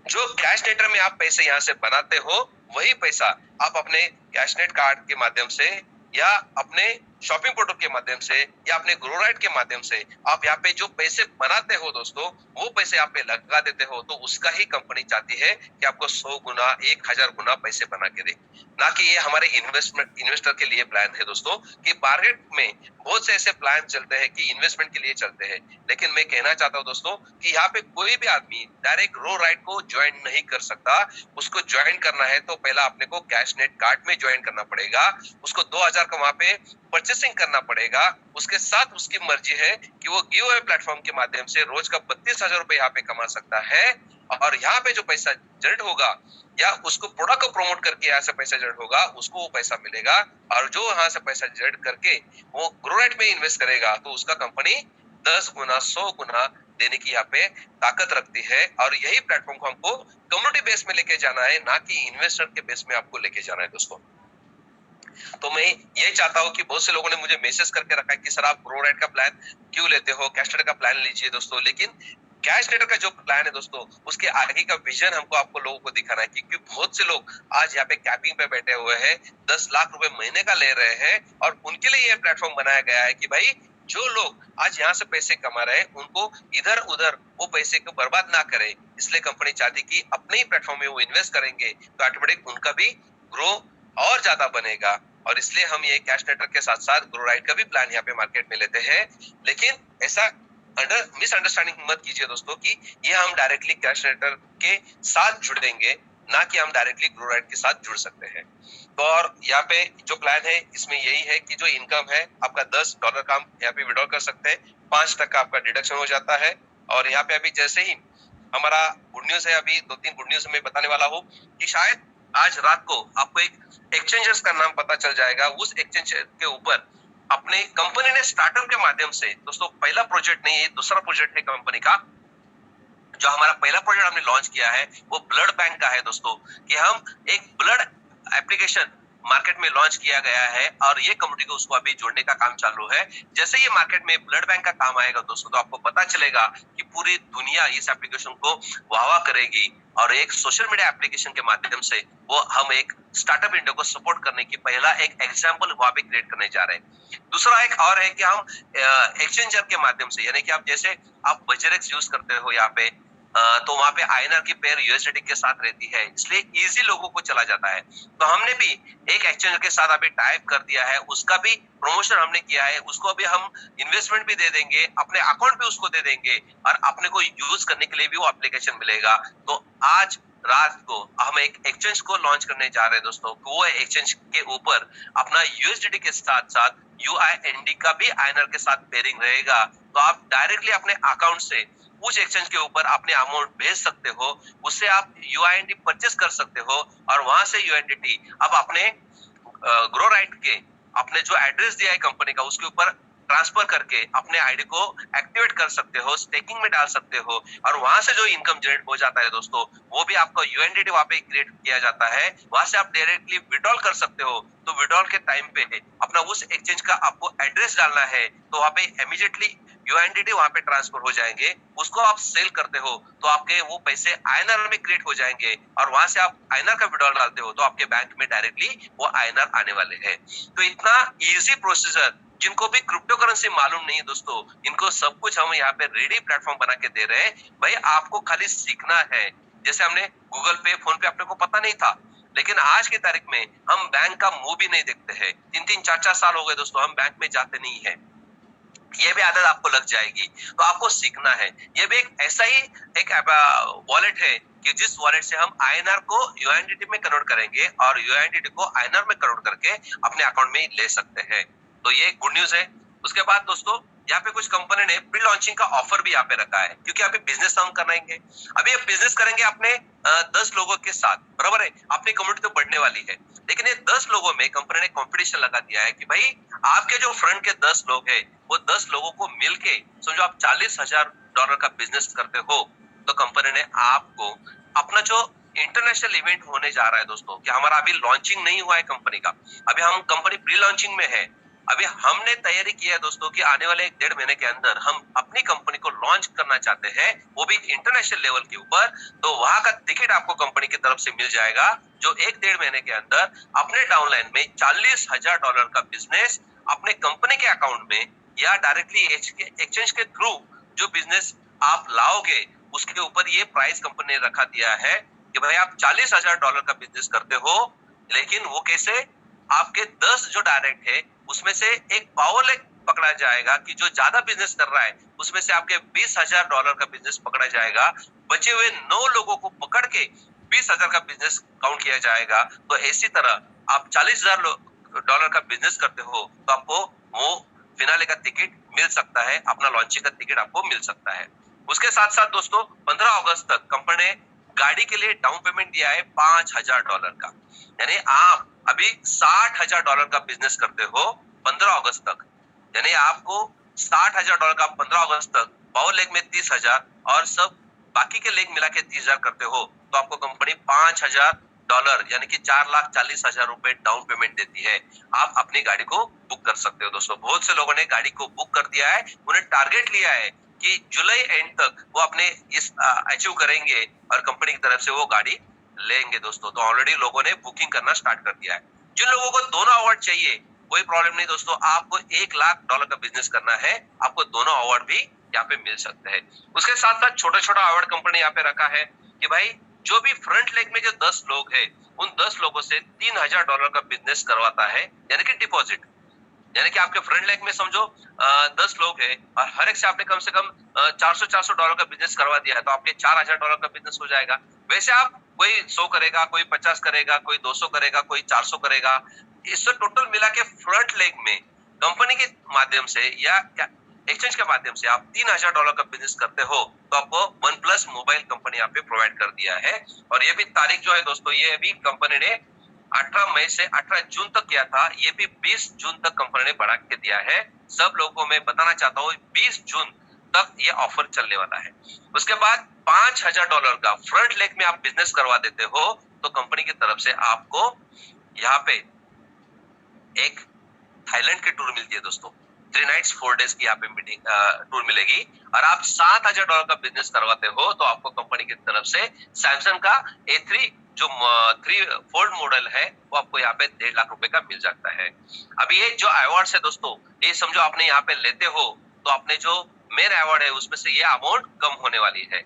जो कैशनेटर में आप पैसे यहाँ से बनाते हो, वही पैसा आप अपने कैशनेट कार्ड के माध्यम से, या अपने शॉपिंग पोर्टल के माध्यम से, या अपने ग्रो राइट के माध्यम से आप यहाँ पे जो पैसे बनाते हो दोस्तों, वो पैसे आप पे लगा देते हो, तो उसका ही कंपनी चाहती है कि आपको 100 गुना 1,000 गुना पैसे बना के दे। ना कि ये हमारे इन्वेस्टर के लिए प्लान है दोस्तों, कि मार्केट में बहुत से ऐसे प्लान चलते हैं कि इन्वेस्टमेंट के लिए चलते हैं, लेकिन मैं कहना चाहता हूँ दोस्तों कि यहाँ पे कोई भी आदमी डायरेक्ट ग्रो राइट को ज्वाइन नहीं कर सकता। उसको ज्वाइन करना है तो पहला अपने को कैशनेट कार्ड में ज्वाइन करना पड़ेगा, उसको 2,000 का वहां पे परचेसिंग करना पड़ेगा। उसके साथ उसकी मर्जी है कि वो गिव अवे प्लेटफॉर्म के माध्यम से रोज का 32,000 रुपए यहाँ पे कमा सकता है, और यहाँ पे जो पैसा जनरेट होगा, या उसको प्रोडक्ट को प्रमोट करके यहाँ से पैसा जनरेट होगा, उसको वो पैसा मिलेगा। और जो यहाँ से पैसा जनरेट करके वो ग्रोराइट में इन्वेस्ट करेगा, तो उसका कंपनी 10 गुना 100 गुना देने की यहाँ पे ताकत रखती है। और यही प्लेटफॉर्म को हमको कम्युनिटी बेस में लेके जाना है, ना कि इन्वेस्टर के बेस में आपको लेके जाना है दोस्तों। तो मैं ये चाहता हूँ कि बहुत से लोगों ने मुझे मैसेज करके रखा है कि सर आप ग्रो राइट का प्लान क्यों लेते हो, कैशनेट का प्लान लीजिए दोस्तों। लेकिन कैशनेट का जो प्लान है दोस्तों, उसके आगे का विजन हमको आपको लोगों को दिखाना है, क्योंकि बहुत से लोग आज यहाँ पे कैपिंग पे बैठे हुए हैं, 10 लाख रुपए महीने का ले रहे हैं, और उनके लिए ये प्लेटफॉर्म बनाया गया है कि भाई जो लोग आज यहाँ से पैसे कमा रहे हैं, उनको इधर उधर वो पैसे को बर्बाद ना करें। इसलिए कंपनी चाहती कि अपने ही प्लेटफॉर्म में वो इन्वेस्ट करेंगे, तो ऑटोमेटिक उनका भी ग्रो और ज्यादा बनेगा, और इसलिए हम ये कैश नेटर के साथ साथ ग्रो राइट का भी प्लान यहाँ पे मार्केट में लेते हैं। लेकिन ऐसा मिसअंडरस्टैंडिंग मत कीजिए दोस्तों कि ये हम डायरेक्टली कैश नेटर के साथ जुड़ेंगे, ना कि हम डायरेक्टली ग्रो राइट के साथ जुड़ सकते हैं। तो और यहाँ पे जो प्लान है इसमें यही है कि जो इनकम है आपका $10 का हम यहाँ पे विड्रॉ कर सकते हैं, 5% आपका डिडक्शन हो जाता है। और यहाँ पे अभी जैसे ही हमारा गुड न्यूज है, अभी 2-3 गुड न्यूज मैं बताने वाला हूँ कि शायद आज रात को आपको एक एक्सचेंजर्स का नाम पता चल जाएगा। उस एक्सचेंज के ऊपर अपने कंपनी ने स्टार्टअप के माध्यम से, दोस्तों पहला प्रोजेक्ट नहीं, ये दूसरा प्रोजेक्ट है कंपनी का। जो हमारा पहला प्रोजेक्ट हमने लॉन्च किया है वो ब्लड बैंक का है दोस्तों, कि हम एक ब्लड एप्लीकेशन मार्केट में लॉन्च किया गया है और ये कम्युनिटी को उसको अभी जोड़ने का काम चालू है। जैसे ये मार्केट में ब्लड बैंक का काम आएगा दोस्तों, तो आपको पता चलेगा कि पूरी दुनिया इस एप्लीकेशन को वाह करेगी और एक सोशल मीडिया एप्लीकेशन के माध्यम से वो हम एक स्टार्टअप इंडिया को सपोर्ट करने की पहला एक एग्जाम्पल वहां पे क्रिएट करने जा रहे हैं। दूसरा एक और है कि हम एक्सचेंजर के माध्यम से, यानी कि आप जैसे आप बजरेक्स यूज करते हो यहाँ पे, तो वहां पे आईएनआर की पेयर यूएसडी के साथ रहती है, इसलिए इजी लोगों को चला जाता है। तो हमने भी एक एक्सचेंजर के साथ अभी टाइप कर दिया है, उसका भी प्रमोशन हमने किया है, उसको अभी हम इन्वेस्टमेंट भी दे देंगे, अपने अकाउंट भी उसको दे देंगे और अपने को यूज करने के लिए भी वो एप्लीकेशन मिलेगा। तो आज रात को हम एक एक्सचेंज को लॉन्च करने जा रहे हैं दोस्तों। वो एक्सचेंज के ऊपर अपना यूएसडी के साथ साथ यूआईएनडी का भी आईएनआर के साथ पेयरिंग रहेगा। तो आप डायरेक्टली अपने अकाउंट से उस एक्सचेंज के ऊपर अपने अमाउंट भेज सकते हो, उससे आप यूआईएनडी परचेस कर सकते हो और वहां से यूएनडीटी अब अपने ग्रो राइट के अपने जो एड्रेस दिया है कंपनी का उसके ऊपर ट्रांसफर करके अपने आईडी को एक्टिवेट कर सकते हो, स्टेकिंग में डाल सकते हो और वहां से जो इनकम जनरेट हो जाता है दोस्तों, वो भी आपका यूएनडीटी वहां पे क्रिएट किया जाता है। वहां से आप डायरेक्टली विड्रॉल कर सकते हो। तो विड्रॉल के टाइम पे अपना उस एक्सचेंज का आपको एड्रेस डालना है, तो वहां पे इमीडिएटली यूएनडीटी वहां पे ट्रांसफर हो जाएंगे। उसको आप सेल करते हो तो आपके वो पैसे आईएनआर में क्रिएट हो जाएंगे और वहां से आप आईएनआर का विड्रॉल डालते हो तो आपके बैंक में डायरेक्टली वो आईएनआर आने वाले हैं। तो इतना इजी प्रोसीजर, जिनको भी क्रिप्टो करेंसी मालूम नहीं है दोस्तों, इनको सब कुछ हम यहाँ पे रेडी प्लेटफॉर्म बना के दे रहे हैं। भाई आपको खाली सीखना है। जैसे हमने गूगल पे, फोन पे अपने को पता नहीं था, लेकिन आज की तारीख में हम बैंक का मुंह भी नहीं देखते हैं। 3-3, 4-4 साल हो गए दोस्तों, हम बैंक में जाते नहीं है। ये भी आदत आपको लग जाएगी। तो आपको सीखना है। ये भी एक ऐसा ही एक वॉलेट है कि जिस वॉलेट से हम आईएनआर को यूएनडीटी में कन्वर्ट करेंगे और यूएनडीटी को आईएनआर में कन्वर्ट करके अपने अकाउंट में ले सकते हैं। तो ये गुड न्यूज है। उसके बाद दोस्तों यहाँ पे कुछ कंपनी ने प्री लॉन्चिंग का ऑफर भी यहाँ पे रखा है, क्योंकि अभी बिजनेस हम कराएंगे। अभी बिजनेस करेंगे अपने 10 लोगों के साथ, बराबर है। अपनी कम्युनिटी तो बढ़ने वाली है, लेकिन ये 10 लोगों में कंपनी ने कंपटीशन लगा दिया है कि भाई आपके जो फ्रंट के 10 लोग हैं वो 10 लोगों को मिलके, समझो आप $40,000 का बिजनेस करते हो, तो कंपनी ने आपको अपना जो इंटरनेशनल इवेंट होने जा रहा है दोस्तों, कि हमारा अभी लॉन्चिंग नहीं हुआ है कंपनी का, अभी हम कंपनी प्री लॉन्चिंग में है। अभी हमने तैयारी किया है दोस्तों कि आने वाले 1-1.5 महीने के अंदर हम अपनी कंपनी को लॉन्च करना चाहते हैं, वो भी इंटरनेशनल लेवल के ऊपर। तो वहां का टिकट आपको कंपनी की तरफ से मिल जाएगा, जो 1-1.5 महीने के अंदर अपने डाउनलाइन में $40,000 का बिजनेस अपने कंपनी के अकाउंट में या डायरेक्टली एक्सचेंज के थ्रू जो बिजनेस आप लाओगे, उसके ऊपर ये प्राइस कंपनी ने रखा दिया है कि भाई आप $40,000 का बिजनेस करते हो, लेकिन वो कैसे, आपके 10 जो डायरेक्ट है उसमें से एक पावर लेग पकड़ा जाएगा कि जो ज्यादा बिजनेस कर रहा है उसमें से आपके $20,000 का बिजनेस पकड़ा जाएगा। बचे हुए 9 लोगों को पकड़ के 20,000 का बिजनेस काउंट किया जाएगा। तो इसी तरह आप $40,000 का बिजनेस करते हो तो आपको वो फिनाले का टिकट मिल सकता है, अपना लॉन्चिंग का टिकट आपको मिल सकता है। उसके साथ साथ दोस्तों 15 अगस्त तक कंपनी ने गाड़ी के लिए डाउन पेमेंट दिया है $5,000 का। यानी आप अभी $60,000 का बिजनेस करते हो 15 अगस्त तक, यानी आपको $60,000 का 15 अगस्त तक, पावर लेग में 30,000 और सब बाकी के लेग मिला के 30,000 करते हो, तो आपको कंपनी $5,000 यानी कि $4,40,000 डाउन पेमेंट देती है। आप अपनी गाड़ी को बुक कर सकते हो दोस्तों। बहुत से लोगों ने गाड़ी को बुक कर दिया है, उन्हें टारगेट लिया है कि जुलाई एंड तक वो अपने इस अचीव करेंगे और कंपनी की तरफ से वो गाड़ी लेंगे दोस्तों। तो ऑलरेडी लोगों ने बुकिंग करना स्टार्ट कर दिया है। जिन लोगों को दोनों अवार्ड चाहिए कोई प्रॉब्लम नहीं दोस्तों, आपको $1,00,000 का बिजनेस करना है, आपको दोनों अवार्ड भी यहाँ पे मिल सकते हैं। उसके साथ साथ छोटा छोटा अवार्ड कंपनी यहाँ पे रखा है कि भाई जो भी फ्रंट लेग में जो 10 लोग हैं, उन 10 लोगों से $3000 का बिजनेस करवाता है, यानी कि डिपॉजिट। यानी कि आपके फ्रंट लेग में समझो 10 लोग हैं और हर एक से आपने कम से कम $400 का बिजनेस करवा दिया है, तो आपके $4000 का बिजनेस हो जाएगा। वैसे आप कोई 100 करेगा, कोई 50 करेगा, कोई 200 करेगा, कोई 400 करेगा। इससे टोटल मिला के फ्रंट लेग में कंपनी के माध्यम से या एक्सचेंज के माध्यम से आप $3000 का बिजनेस करते हो, तो आपको वन प्लस मोबाइल कंपनी यहाँ पे प्रोवाइड कर दिया है। और ये भी तारीख जो है दोस्तों, ये अभी कंपनी ने 18 मई से 18 जून तक किया था, ये भी 20 जून तक कंपनी ने बढ़ा के दिया है। सब लोगों को मैं बताना चाहता हूँ 20 जून तक ये ऑफर चलने वाला है। उसके बाद $5000 का फ्रंट लेग में आप बिजनेस करवा देते हो, तो कंपनी की तरफ से आपको यहाँ पे एक थाईलैंड की टूर मिलती है दोस्तों। 3 नाइट्स 4 डेज की यहाँ पे मीटिंग टूर मिलेगी। और आप $7000 का बिजनेस करवाते हो, तो आपको कंपनी की तरफ से सैमसंग का A3 जो 3 फोल्ड मॉडल है, वो आपको यहाँ पे 1.5 लाख रुपए का मिल जाता है। अभी ये जो अवार्ड है दोस्तों, ये समझो आपने यहाँ पे लेते हो, तो आपने जो मेन अवार्ड है उसमें से ये अमाउंट कम होने वाली है।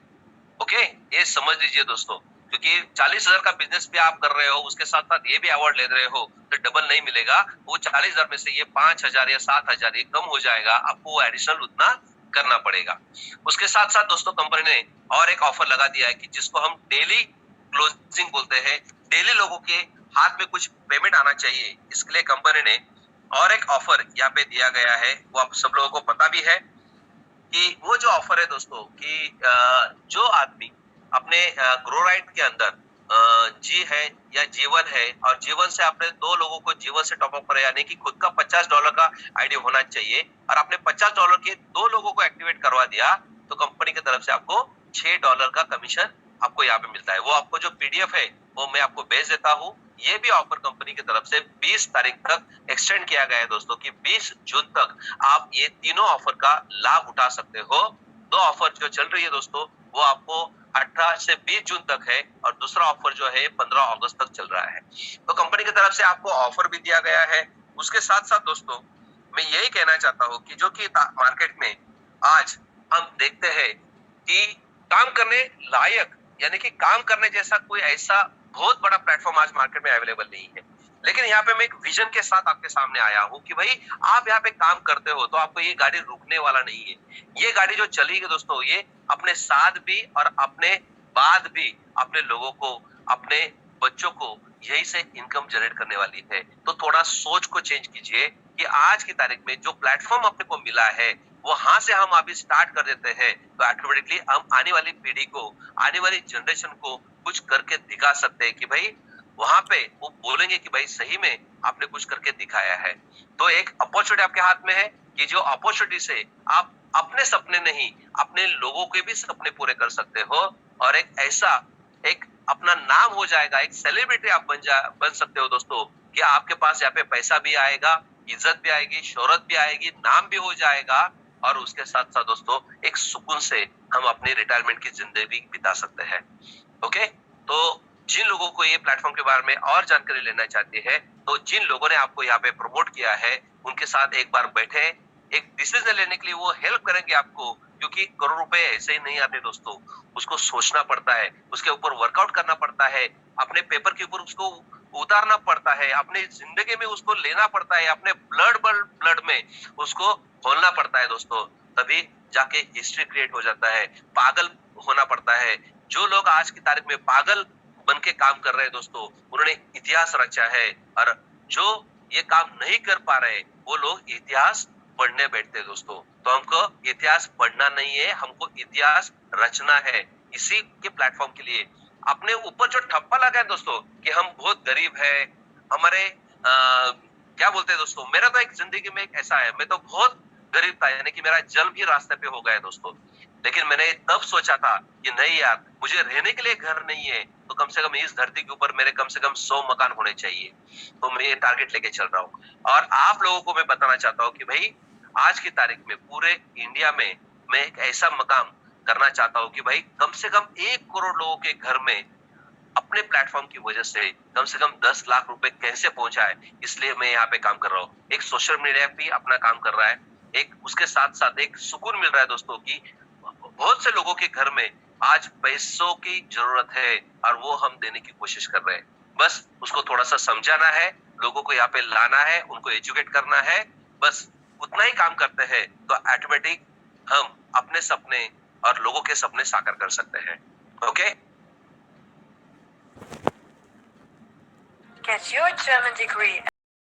ओके, ये समझ लीजिए दोस्तों, क्योंकि 40,000 का बिजनेस भी आप कर रहे हो, उसके साथ साथ ये भी अवार्ड ले रहे हो, तो डबल नहीं मिलेगा। वो 40,000 में से ये 5,000 या 7,000 ये कम हो जाएगा, आपको एडिशनल उतना करना पड़ेगा। उसके साथ साथ दोस्तों कंपनी ने और एक ऑफर लगा दिया है कि जिसको हम डेली क्लोजिंग बोलते हैं, डेली लोगों के हाथ में कुछ पेमेंट आना चाहिए, इसके लिए कंपनी ने और एक ऑफर यहाँ पे दिया गया है। वो आप सब लोगों को पता भी है कि वो जो ऑफर है दोस्तों कि जो आदमी अपने ग्रो राइट के अंदर जी है या जीवन है, और जीवन से आपने 2 लोगों को जीवन से टॉपअप करा, यानी कि खुद का $50 का आईडी होना चाहिए, और आपने $50 के 2 लोगों को एक्टिवेट करवा दिया, तो कंपनी की तरफ से आपको $6 का कमीशन आपको यहाँ पे मिलता है। वो आपको जो पीडीएफ है वो मैं आपको भेज देता हूँ। ये भी ऑफर कंपनी की तरफ से 20 तारीख तक एक्सटेंड किया गया है दोस्तों, कि 20 जून तक आप ये तीनों ऑफर का लाभ उठा सकते हो। 2 ऑफर जो चल रही है दोस्तों, वो आपको 18 से 20 जून तक है, और दूसरा ऑफर जो है 15 अगस्त तक चल रहा है। तो कंपनी की तरफ से आपको ऑफर भी दिया गया है। उसके साथ साथ दोस्तों मैं यही कहना चाहता हूँ कि जो कि मार्केट में आज हम देखते हैं कि काम करने लायक, यानी कि काम करने जैसा कोई ऐसा बहुत बड़ा प्लेटफॉर्म आज मार्केट में अवेलेबल नहीं है। लेकिन यहाँ पे मैं एक विजन के साथ आपके सामने आया हूँ कि भाई आप यहाँ पे काम करते हो, तो आपको ये गाड़ी रुकने वाला नहीं है। ये गाड़ी जो चलेगी दोस्तों, ये अपने साथ भी और अपने बाद भी अपने लोगों को, अपने बच्चों को यही से इनकम जनरेट करने वाली है। तो थोड़ा सोच को चेंज कीजिए कि आज की तारीख में जो प्लेटफॉर्म अपने को मिला है, वहां से हम अभी स्टार्ट कर देते हैं, तो ऑटोमेटिकली हम आने वाली पीढ़ी को, आने वाली जनरेशन को कुछ करके दिखा सकते हैं कि भाई वहां पे वो बोलेंगे कि भाई सही में आपने कुछ करके दिखाया है। तो एक अपॉर्चुनिटी आपके हाथ में है कि जो अपॉर्चुनिटी से आप अपने सपने नहीं, अपने लोगों के भी सपने पूरे कर सकते हो, और एक ऐसा एक अपना नाम हो जाएगा, एक सेलिब्रिटी आप बन सकते हो दोस्तों, कि आपके पास यहाँ पे पैसा भी आएगा, इज्जत भी आएगी, शोहरत भी आएगी, नाम भी हो जाएगा, और उसके साथ साथ दोस्तों एक सुकून से हम अपनी रिटायरमेंट की जिंदगी बिता सकते हैं। ओके, तो जिन लोगों को ये प्लेटफॉर्म के बारे में और जानकारी लेना चाहते हैं, तो जिन लोगों ने आपको यहाँ पे प्रमोट किया है, उनके साथ एक बार बैठे, एक डिसीजन लेने के लिए वो हेल्प करेंगे आपको, क्योंकि करोड़ रुपए ऐसे ही नहीं आते दोस्तों। उसको सोचना पड़ता है, उसके ऊपर वर्कआउट करना पड़ता है, अपने पेपर के ऊपर उसको उतारना पड़ता है, अपने जिंदगी में उसको लेना पड़ता है, अपने ब्लड में उसको खोलना पड़ता है दोस्तों, तभी जाके हिस्ट्री क्रिएट हो जाता है। पागल होना पड़ता है। जो लोग आज की तारीख में पागल बन के काम कर रहे हैं दोस्तों, उन्होंने इतिहास रचा है, और जो ये काम नहीं कर पा रहे, वो लोग इतिहास पढ़ने बैठते हैं दोस्तों। तो हमको इतिहास पढ़ना नहीं है, हमको इतिहास रचना है। इसी के प्लेटफॉर्म के लिए अपने ऊपर जो ठप्पा लगा है दोस्तों कि हम बहुत गरीब है, हमारे क्या बोलते हैं दोस्तों, मेरा तो एक जिंदगी में एक ऐसा है, मैं तो बहुत गरीब था, यानी कि मेरा जन्म भी रास्ते पे हो गया दोस्तों। लेकिन मैंने तब सोचा था कि नहीं यार, मुझे रहने के लिए घर नहीं है, तो कम से कम इस धरती के ऊपर मेरे कम से कम 100 मकान होने चाहिए। तो मैं ये टारगेट लेके चल रहा हूँ, और आप लोगों को मैं बताना चाहता हूँ कि भाई आज की तारीख में पूरे इंडिया में मैं एक ऐसा मकाम करना चाहता हूँ कि भाई कम से कम 1 करोड़ लोगों के घर में अपने प्लेटफॉर्म की वजह से कम 10 लाख रुपए कैसे पहुंचाए, इसलिए मैं यहाँ पे काम कर रहा हूँ। एक सोशल मीडिया भी अपना काम कर रहा है, एक उसके साथ साथ एक सुकून मिल रहा है दोस्तों कि बहुत से लोगों के घर में आज पैसों की जरूरत है और वो हम देने की कोशिश कर रहे हैं। बस उसको थोड़ा सा समझाना है, लोगों को यहाँ पे लाना है, उनको एजुकेट करना है, बस उतना ही काम करते हैं तो ऑटोमेटिक हम अपने सपने और लोगों के सपने साकार कर सकते हैं। Okay? Get your German degree